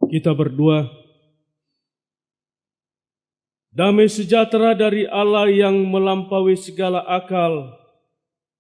Kita berdoa. Damai sejahtera dari Allah yang melampaui segala akal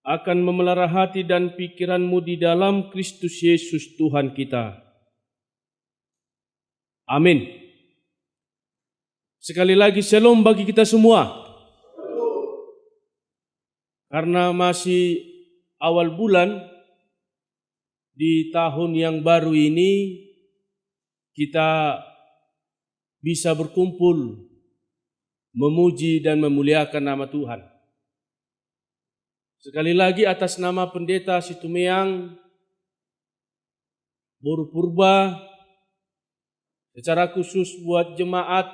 akan memelihara hati dan pikiranmu di dalam Kristus Yesus Tuhan kita. Amin. Sekali lagi shalom bagi kita semua. Karena masih awal bulan di tahun yang baru ini, kita bisa berkumpul memuji dan memuliakan nama Tuhan. Sekali lagi atas nama Pendeta Situmeang, Boru Purba, secara khusus buat jemaat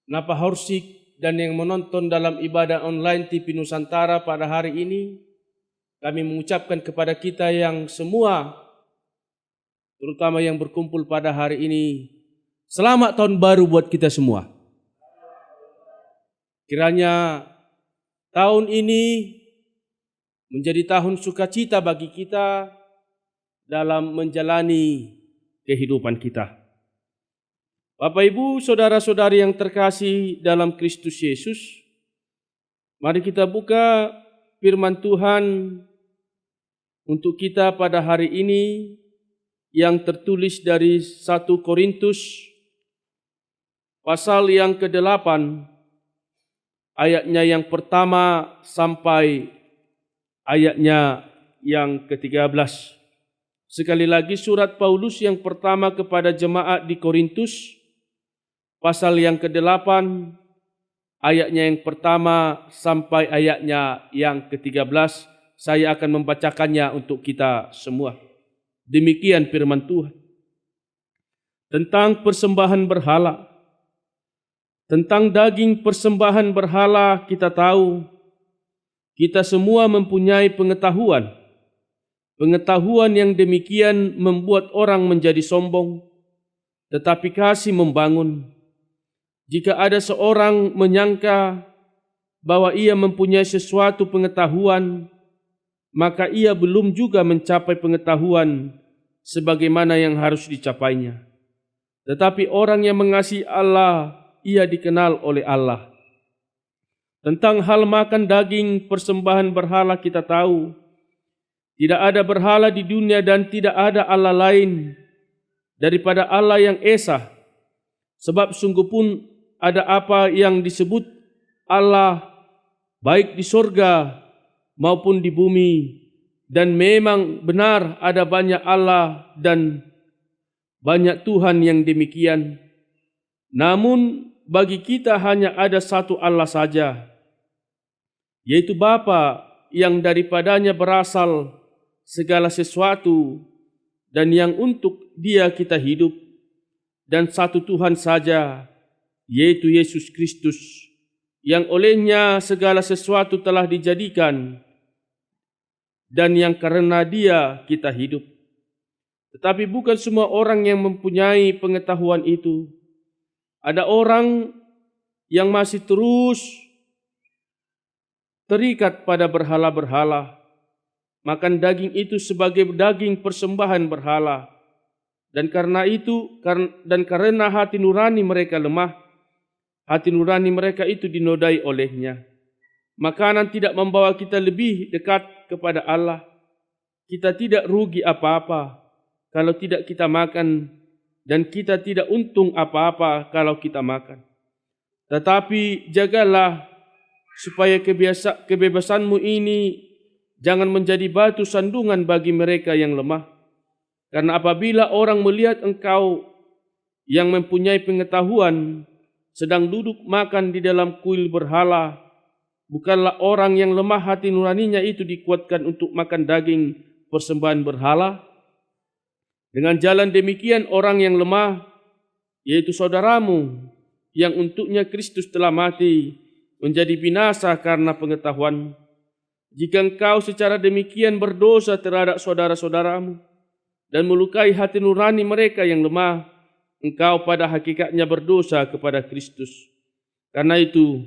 Napa Horsik dan yang menonton dalam ibadah online TV Nusantara pada hari ini, kami mengucapkan kepada kita yang semua, terutama yang berkumpul pada hari ini, selamat tahun baru buat kita semua. Kiranya tahun ini menjadi tahun sukacita bagi kita dalam menjalani kehidupan kita. Bapak Ibu, saudara-saudari yang terkasih dalam Kristus Yesus, mari kita buka firman Tuhan untuk kita pada hari ini yang tertulis dari 1 Korintus pasal yang ke-8 ayatnya yang pertama sampai ayatnya yang ke-13. Sekali lagi surat Paulus yang pertama kepada jemaat di Korintus pasal yang ke-8 ayatnya yang pertama sampai ayatnya yang ke-13. Saya akan membacakannya untuk kita semua. Demikian firman Tuhan. Tentang persembahan berhala. Tentang daging persembahan berhala kita tahu, kita semua mempunyai pengetahuan. Pengetahuan yang demikian membuat orang menjadi sombong, tetapi kasih membangun. Jika ada seorang menyangka bahwa ia mempunyai sesuatu pengetahuan, maka ia belum juga mencapai pengetahuan sebagaimana yang harus dicapainya. Tetapi orang yang mengasihi Allah, ia dikenal oleh Allah. Tentang hal makan daging persembahan berhala kita tahu, tidak ada berhala di dunia dan tidak ada Allah lain daripada Allah yang Esa. Sebab sungguh pun ada apa yang disebut Allah baik di sorga maupun di bumi, dan memang benar ada banyak Allah dan banyak Tuhan yang demikian. Namun bagi kita hanya ada satu Allah saja, yaitu Bapa yang daripadanya berasal segala sesuatu dan yang untuk Dia kita hidup, dan satu Tuhan saja, yaitu Yesus Kristus, yang olehnya segala sesuatu telah dijadikan dan yang karena Dia kita hidup. Tetapi bukan semua orang yang mempunyai pengetahuan itu. Ada orang yang masih terus terikat pada berhala-berhala, makan daging itu sebagai daging persembahan berhala, dan karena hati nurani mereka lemah, hati nurani mereka itu dinodai olehnya. Makanan tidak membawa kita lebih dekat kepada Allah. Kita tidak rugi apa-apa kalau tidak kita makan, dan kita tidak untung apa-apa kalau kita makan. Tetapi jagalah supaya kebebasanmu ini jangan menjadi batu sandungan bagi mereka yang lemah. Karena apabila orang melihat engkau yang mempunyai pengetahuan sedang duduk makan di dalam kuil berhala, bukanlah orang yang lemah hati nuraninya itu dikuatkan untuk makan daging persembahan berhala? Dengan jalan demikian orang yang lemah, yaitu saudaramu, yang untuknya Kristus telah mati, menjadi binasa karena pengetahuan. Jika engkau secara demikian berdosa terhadap saudara-saudaramu dan melukai hati nurani mereka yang lemah, engkau pada hakikatnya berdosa kepada Kristus. Karena itu,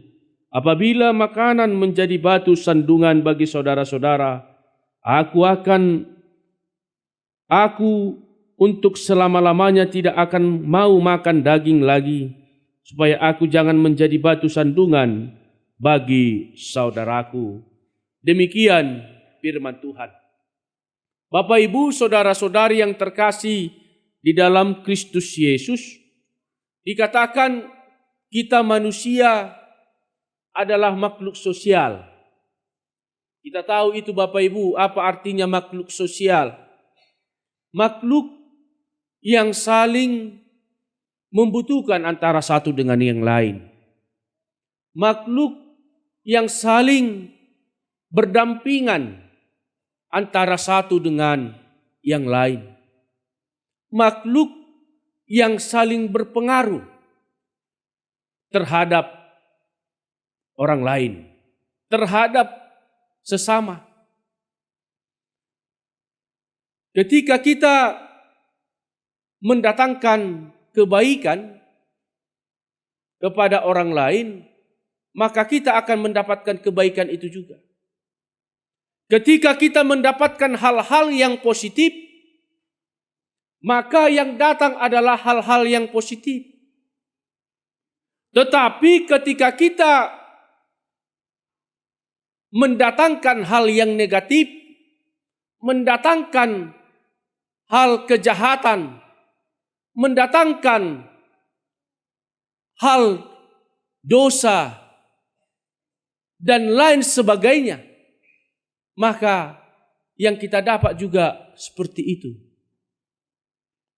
apabila makanan menjadi batu sandungan bagi saudara-saudara, aku untuk selama-lamanya tidak akan mau makan daging lagi, supaya aku jangan menjadi batu sandungan bagi saudaraku. Demikian firman Tuhan. Bapak, Ibu, saudara-saudari yang terkasih di dalam Kristus Yesus, dikatakan kita manusia adalah makhluk sosial. Kita tahu itu Bapak Ibu, apa artinya makhluk sosial? Makhluk yang saling membutuhkan antara satu dengan yang lain. Makhluk yang saling berdampingan antara satu dengan yang lain. Makhluk yang saling berpengaruh terhadap orang lain, terhadap sesama. Ketika kita mendatangkan kebaikan kepada orang lain, maka kita akan mendapatkan kebaikan itu juga. Ketika kita mendapatkan hal-hal yang positif, maka yang datang adalah hal-hal yang positif. Tetapi ketika kita mendatangkan hal yang negatif, mendatangkan hal kejahatan, mendatangkan hal dosa, dan lain sebagainya, maka yang kita dapat juga seperti itu.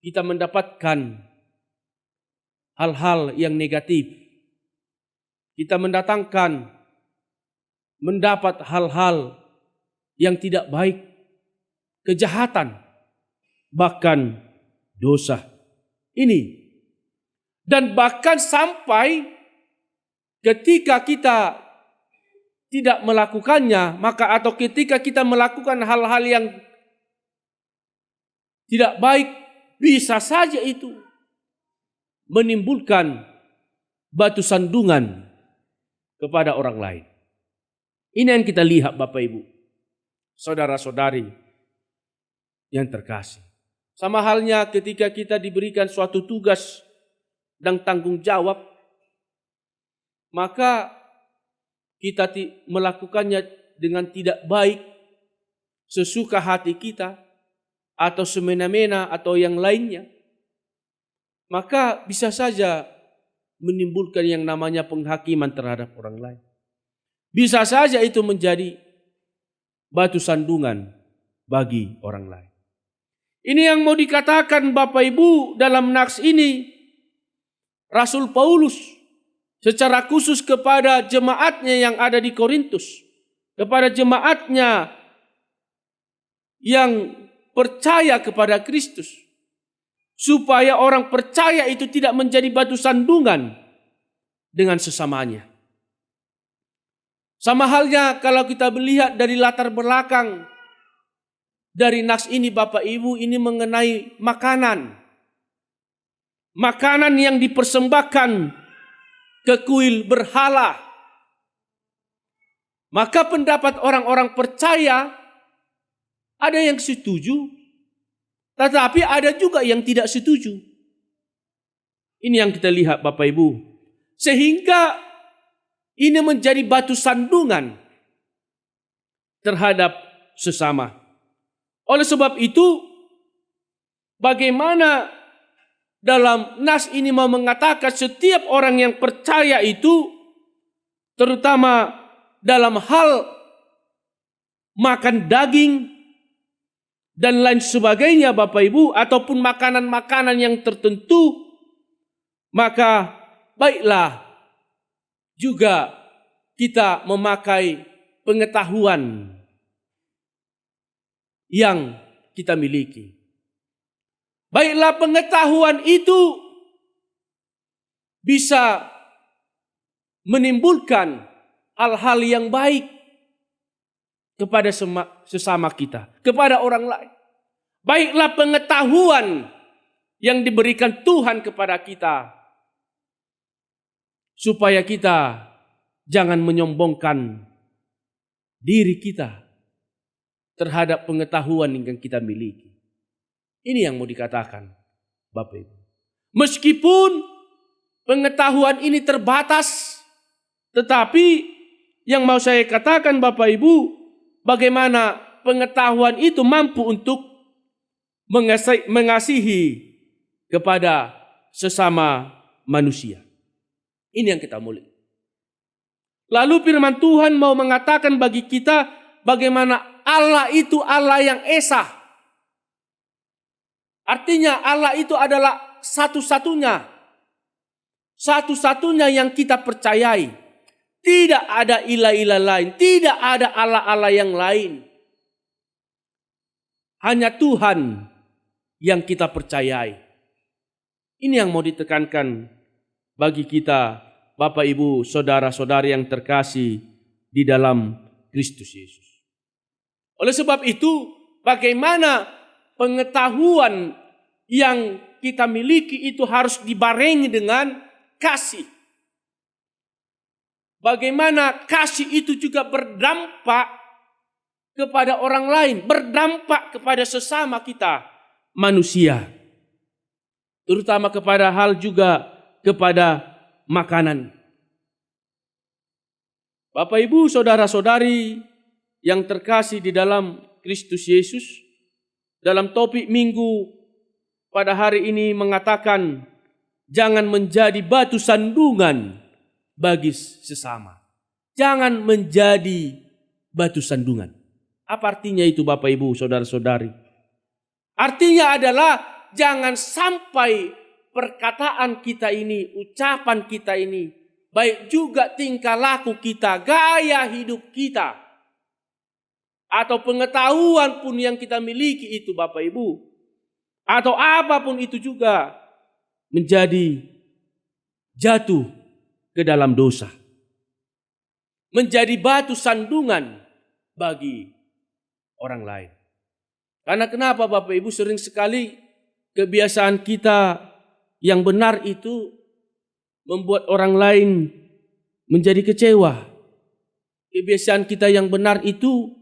Kita mendapatkan hal-hal yang negatif. Kita mendapat hal-hal yang tidak baik, kejahatan, bahkan dosa. Ini. Dan bahkan sampai ketika kita tidak melakukannya, maka atau ketika kita melakukan hal-hal yang tidak baik, bisa saja itu menimbulkan batu sandungan kepada orang lain. Ini yang kita lihat Bapak Ibu, saudara-saudari yang terkasih. Sama halnya ketika kita diberikan suatu tugas dan tanggung jawab, maka kita melakukannya dengan tidak baik, sesuka hati kita, atau semena-mena atau yang lainnya, maka bisa saja menimbulkan yang namanya penghakiman terhadap orang lain. Bisa saja itu menjadi batu sandungan bagi orang lain. Ini yang mau dikatakan Bapak Ibu dalam naks ini. Rasul Paulus secara khusus kepada jemaatnya yang ada di Korintus, kepada jemaatnya yang percaya kepada Kristus, supaya orang percaya itu tidak menjadi batu sandungan dengan sesamanya. Sama halnya kalau kita melihat dari latar belakang dari naks ini Bapak Ibu, ini mengenai makanan. Makanan yang dipersembahkan ke kuil berhala. Maka pendapat orang-orang percaya ada yang setuju, tetapi ada juga yang tidak setuju. Ini yang kita lihat Bapak Ibu. Sehingga ini menjadi batu sandungan terhadap sesama. Oleh sebab itu, bagaimana dalam nas ini mau mengatakan setiap orang yang percaya itu, terutama dalam hal makan daging dan lain sebagainya Bapak Ibu, ataupun makanan-makanan yang tertentu, maka baiklah juga kita memakai pengetahuan yang kita miliki. Baiklah pengetahuan itu bisa menimbulkan hal-hal yang baik kepada sesama kita, kepada orang lain. Baiklah pengetahuan yang diberikan Tuhan kepada kita, supaya kita jangan menyombongkan diri kita terhadap pengetahuan yang kita miliki. Ini yang mau dikatakan Bapak Ibu. Meskipun pengetahuan ini terbatas, tetapi yang mau saya katakan Bapak Ibu, bagaimana pengetahuan itu mampu untuk mengasihi kepada sesama manusia. Ini yang kita mulai. Lalu firman Tuhan mau mengatakan bagi kita bagaimana Allah itu Allah yang esa. Artinya Allah itu adalah satu-satunya. Satu-satunya yang kita percayai. Tidak ada ilah-ilah lain. Tidak ada Allah-Allah yang lain. Hanya Tuhan yang kita percayai. Ini yang mau ditekankan bagi kita, Bapak Ibu, saudara-saudari yang terkasih di dalam Kristus Yesus. Oleh sebab itu, bagaimana pengetahuan yang kita miliki itu harus dibarengi dengan kasih. Bagaimana kasih itu juga berdampak kepada orang lain, berdampak kepada sesama kita manusia. Terutama kepada hal juga kepada makanan. Bapak Ibu, saudara-saudari yang terkasih di dalam Kristus Yesus, dalam topik minggu pada hari ini mengatakan jangan menjadi batu sandungan bagi sesama. Jangan menjadi batu sandungan. Apa artinya itu Bapak Ibu, saudara-saudari? Artinya adalah jangan sampai perkataan kita ini, ucapan kita ini, baik juga tingkah laku kita, gaya hidup kita, atau pengetahuan pun yang kita miliki itu Bapak Ibu, atau apapun itu juga menjadi jatuh ke dalam dosa. Menjadi batu sandungan bagi orang lain. Karena kenapa Bapak Ibu, sering sekali kebiasaan kita yang benar itu membuat orang lain menjadi kecewa. Kebiasaan kita yang benar itu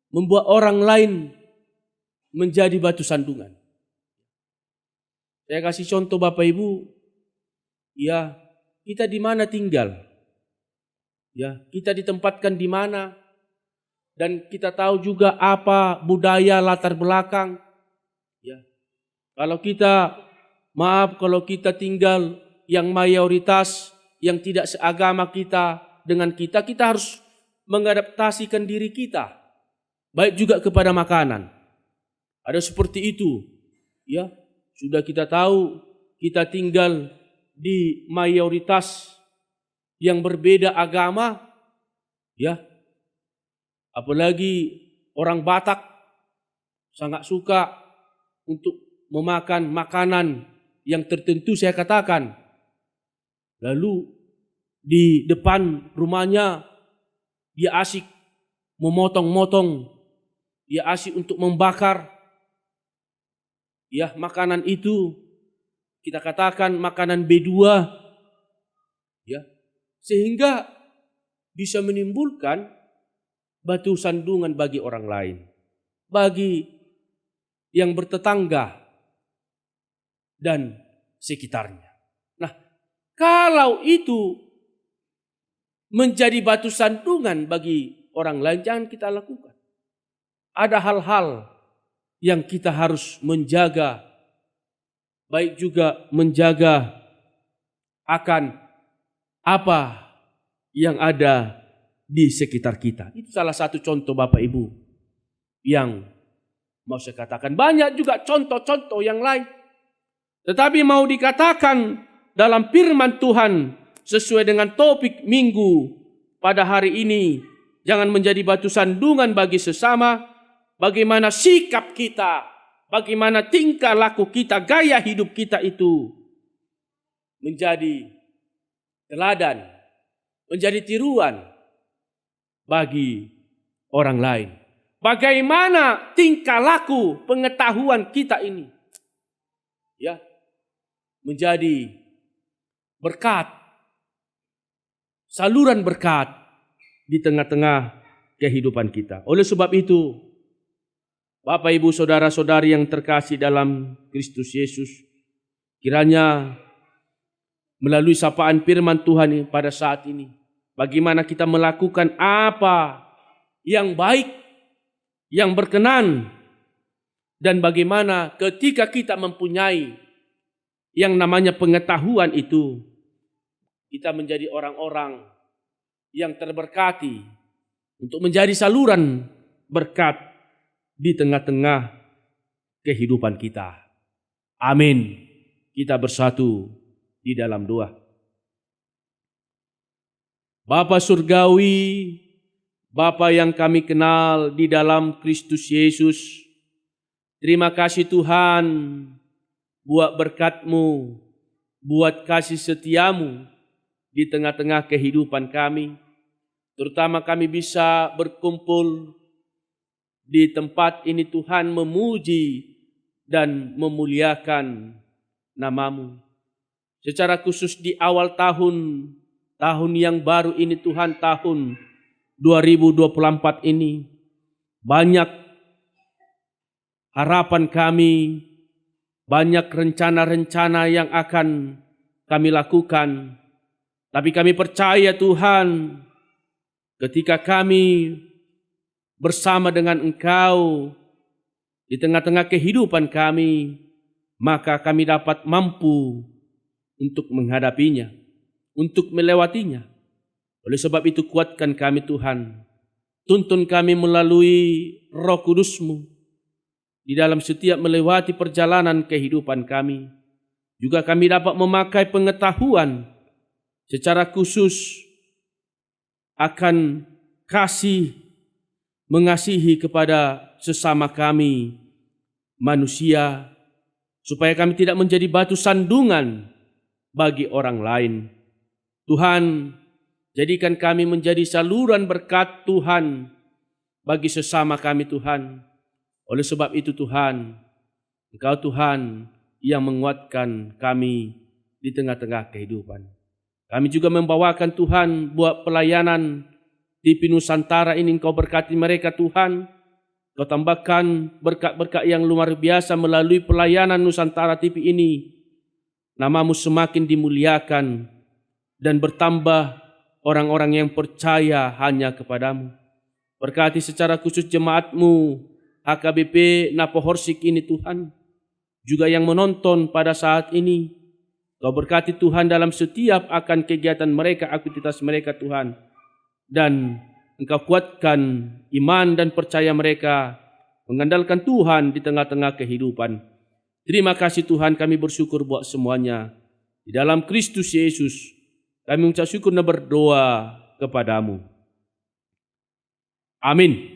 membuat orang lain menjadi batu sandungan. Saya kasih contoh Bapak Ibu. Ya, kita di mana tinggal? Ya, kita ditempatkan di mana? Dan kita tahu juga apa budaya latar belakang. Ya. Kalau kita tinggal yang mayoritas yang tidak seagama kita dengan kita harus mengadaptasikan diri kita. Baik juga kepada makanan. Ada seperti itu. Ya, sudah kita tahu kita tinggal di mayoritas yang berbeda agama. Ya. Apalagi orang Batak sangat suka untuk memakan makanan yang tertentu, saya katakan. Lalu di depan rumahnya dia asik memotong-motong, dia asik untuk membakar. Ya, makanan itu kita katakan makanan B2. Ya. Sehingga bisa menimbulkan batu sandungan bagi orang lain, bagi yang bertetangga dan sekitarnya. Nah, kalau itu menjadi batu sandungan bagi orang lain, jangan kita lakukan. Ada hal-hal yang kita harus menjaga, baik juga menjaga akan apa yang ada di sekitar kita. Itu salah satu contoh Bapak Ibu yang mau saya katakan. Banyak juga contoh-contoh yang lain. Tetapi mau dikatakan dalam firman Tuhan sesuai dengan topik minggu pada hari ini, jangan menjadi batu sandungan bagi sesama. Bagaimana sikap kita, bagaimana tingkah laku kita, gaya hidup kita itu menjadi teladan, menjadi tiruan bagi orang lain. Bagaimana tingkah laku pengetahuan kita ini, ya, menjadi berkat, saluran berkat di tengah-tengah kehidupan kita. Oleh sebab itu, Bapak, Ibu, saudara-saudari yang terkasih dalam Kristus Yesus, kiranya melalui sapaan firman Tuhan pada saat ini, bagaimana kita melakukan apa yang baik, yang berkenan, dan bagaimana ketika kita mempunyai yang namanya pengetahuan itu, kita menjadi orang-orang yang terberkati untuk menjadi saluran berkat di tengah-tengah kehidupan kita. Amin. Kita bersatu di dalam doa. Bapa surgawi, Bapa yang kami kenal di dalam Kristus Yesus, terima kasih Tuhan buat berkat-Mu, buat kasih setia-Mu di tengah-tengah kehidupan kami. Terutama kami bisa berkumpul di tempat ini Tuhan, memuji dan memuliakan nama-Mu. Secara khusus di awal tahun yang baru ini Tuhan, tahun 2024 ini, banyak harapan kami, banyak rencana-rencana yang akan kami lakukan. Tapi kami percaya Tuhan, ketika kami bersama dengan Engkau di tengah-tengah kehidupan kami, maka kami dapat mampu untuk menghadapinya, untuk melewatinya. Oleh sebab itu kuatkan kami Tuhan, tuntun kami melalui Roh Kudus-Mu di dalam setiap melewati perjalanan kehidupan kami. Juga kami dapat memakai pengetahuan secara khusus akan kasih mengasihi kepada sesama kami manusia, supaya kami tidak menjadi batu sandungan bagi orang lain. Tuhan, jadikan kami menjadi saluran berkat Tuhan bagi sesama kami Tuhan. Oleh sebab itu Tuhan, Engkau Tuhan yang menguatkan kami di tengah-tengah kehidupan. Kami juga membawakan Tuhan buat pelayanan TV Nusantara ini, Engkau berkati mereka Tuhan. Kau tambahkan berkat-berkat yang luar biasa melalui pelayanan Nusantara TV ini. Nama-Mu semakin dimuliakan dan bertambah orang-orang yang percaya hanya kepada-Mu. Berkati secara khusus jemaat-Mu HKBP Napohorsik ini Tuhan, juga yang menonton pada saat ini. Kau berkati Tuhan dalam setiap akan kegiatan mereka, aktivitas mereka Tuhan. Dan Engkau kuatkan iman dan percaya mereka mengandalkan Tuhan di tengah-tengah kehidupan. Terima kasih Tuhan, kami bersyukur buat semuanya. Di dalam Kristus Yesus kami mengucap syukur dan berdoa kepada-Mu. Amin.